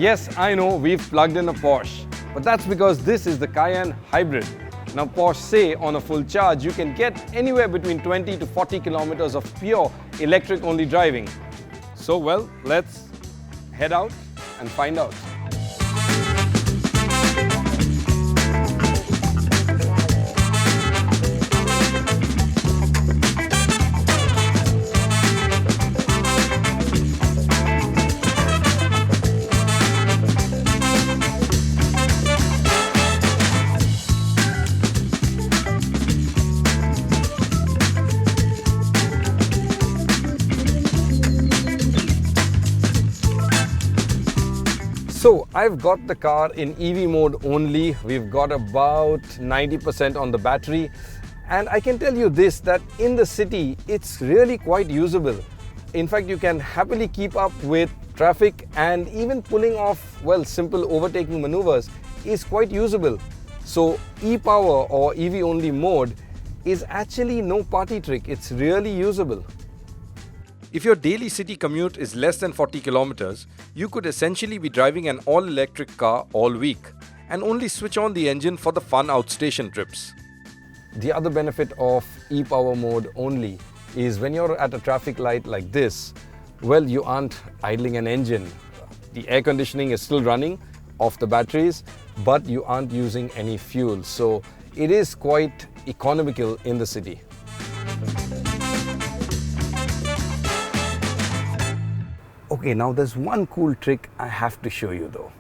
Yes, I know we've plugged in a Porsche, but that's because this is the Cayenne Hybrid. Now Porsche say on a full charge you can get anywhere between 20 to 40 kilometers of pure electric only driving. So well, let's head out and find out. So I've got the car in EV mode only. We've got about 90% on the battery, and I can tell you this, that in the city it's really quite usable. In fact, you can happily keep up with traffic, and even pulling off, well, simple overtaking maneuvers is quite usable. So e-power or EV only mode is actually no party trick. It's really usable. If your daily city commute is less than 40 kilometers, you could essentially be driving an all-electric car all week and only switch on the engine for the fun outstation trips. The other benefit of e-power mode only is when you're at a traffic light like this, well, you aren't idling an engine. The air conditioning is still running off the batteries, but you aren't using any fuel. So it is quite economical in the city. Okay, now there's one cool trick I have to show you though.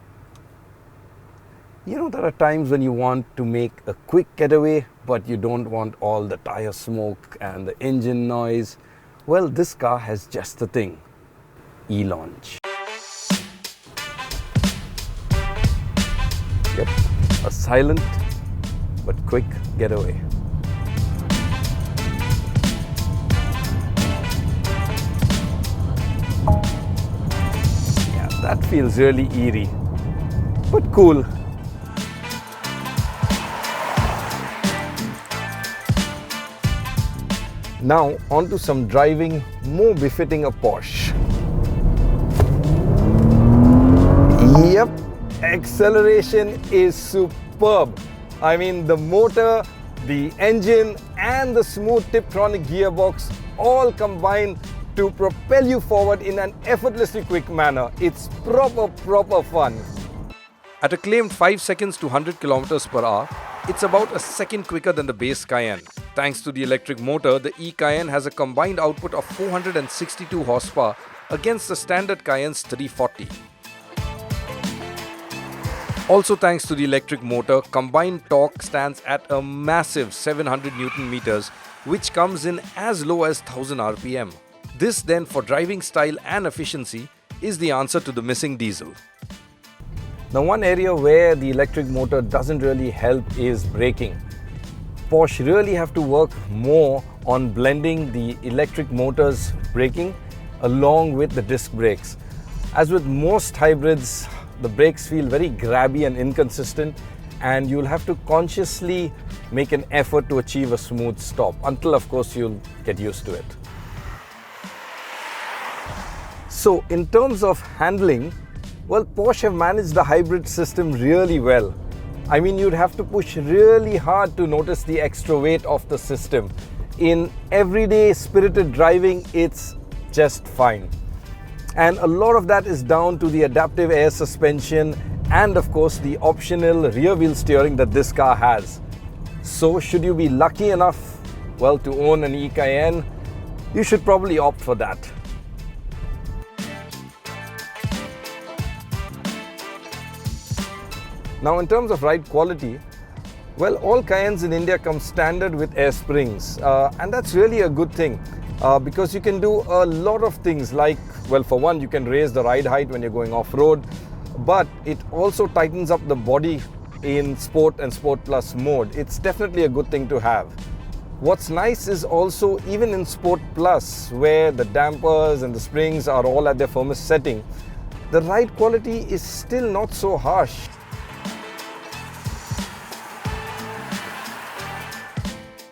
You know, there are times when you want to make a quick getaway, but you don't want all the tire smoke and the engine noise. Well, this car has just the thing. E-launch. Yep, a silent but quick getaway. That feels really eerie, but cool. Now onto some driving more befitting a Porsche. Yep, acceleration is superb. I mean, the motor, the engine and the smooth Tiptronic gearbox all combine to propel you forward in an effortlessly quick manner. It's proper fun. At a claimed 5 seconds to 100 kilometers per hour, it's about a second quicker than the base Cayenne. Thanks to the electric motor, the e-Cayenne has a combined output of 462 horsepower against the standard Cayenne's 340. Also thanks to the electric motor, combined torque stands at a massive 700 Newton meters, which comes in as low as 1000 RPM. This then, for driving style and efficiency, is the answer to the missing diesel. Now, one area where the electric motor doesn't really help is braking. Porsche really have to work more on blending the electric motor's braking along with the disc brakes. As with most hybrids, the brakes feel very grabby and inconsistent, and you'll have to consciously make an effort to achieve a smooth stop until, of course, you'll get used to it. So in terms of handling, well, Porsche have managed the hybrid system really well. I mean, you'd have to push really hard to notice the extra weight of the system. In everyday spirited driving, it's just fine. And a lot of that is down to the adaptive air suspension and of course the optional rear wheel steering that this car has. So should you be lucky enough, well, to own an e-Cayenne, you should probably opt for that. Now, in terms of ride quality, well, all Cayennes in India come standard with air springs, and that's really a good thing because you can do a lot of things like, well, for one, you can raise the ride height when you're going off-road, but it also tightens up the body in Sport and Sport Plus mode. It's definitely a good thing to have. What's nice is also, even in Sport Plus, where the dampers and the springs are all at their firmest setting, the ride quality is still not so harsh.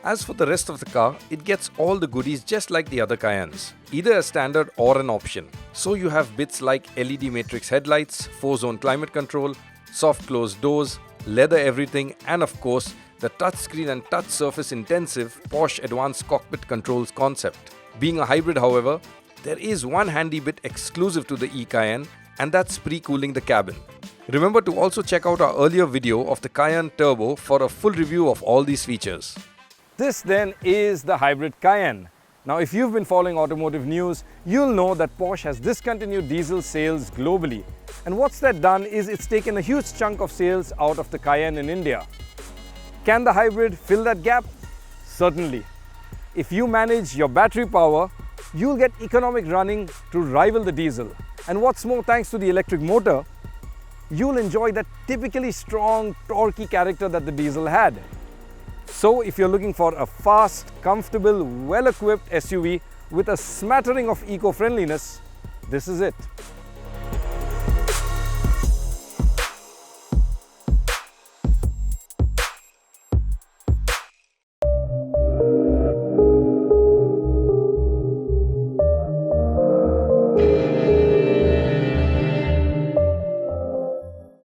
As for the rest of the car, it gets all the goodies just like the other Cayennes, either a standard or an option. So you have bits like LED matrix headlights, 4-zone climate control, soft closed doors, leather everything, and of course the touchscreen and touch surface intensive Porsche advanced cockpit controls concept. Being a hybrid, however, there is one handy bit exclusive to the e-Cayenne, and that's pre-cooling the cabin. Remember to also check out our earlier video of the Cayenne Turbo for a full review of all these features. This then is the hybrid Cayenne. Now if you've been following automotive news, you'll know that Porsche has discontinued diesel sales globally. And what's that done is it's taken a huge chunk of sales out of the Cayenne in India. Can the hybrid fill that gap? Certainly. If you manage your battery power, you'll get economic running to rival the diesel. And what's more, thanks to the electric motor, you'll enjoy that typically strong, torquey character that the diesel had. So if you're looking for a fast, comfortable, well-equipped SUV with a smattering of eco-friendliness, this is it.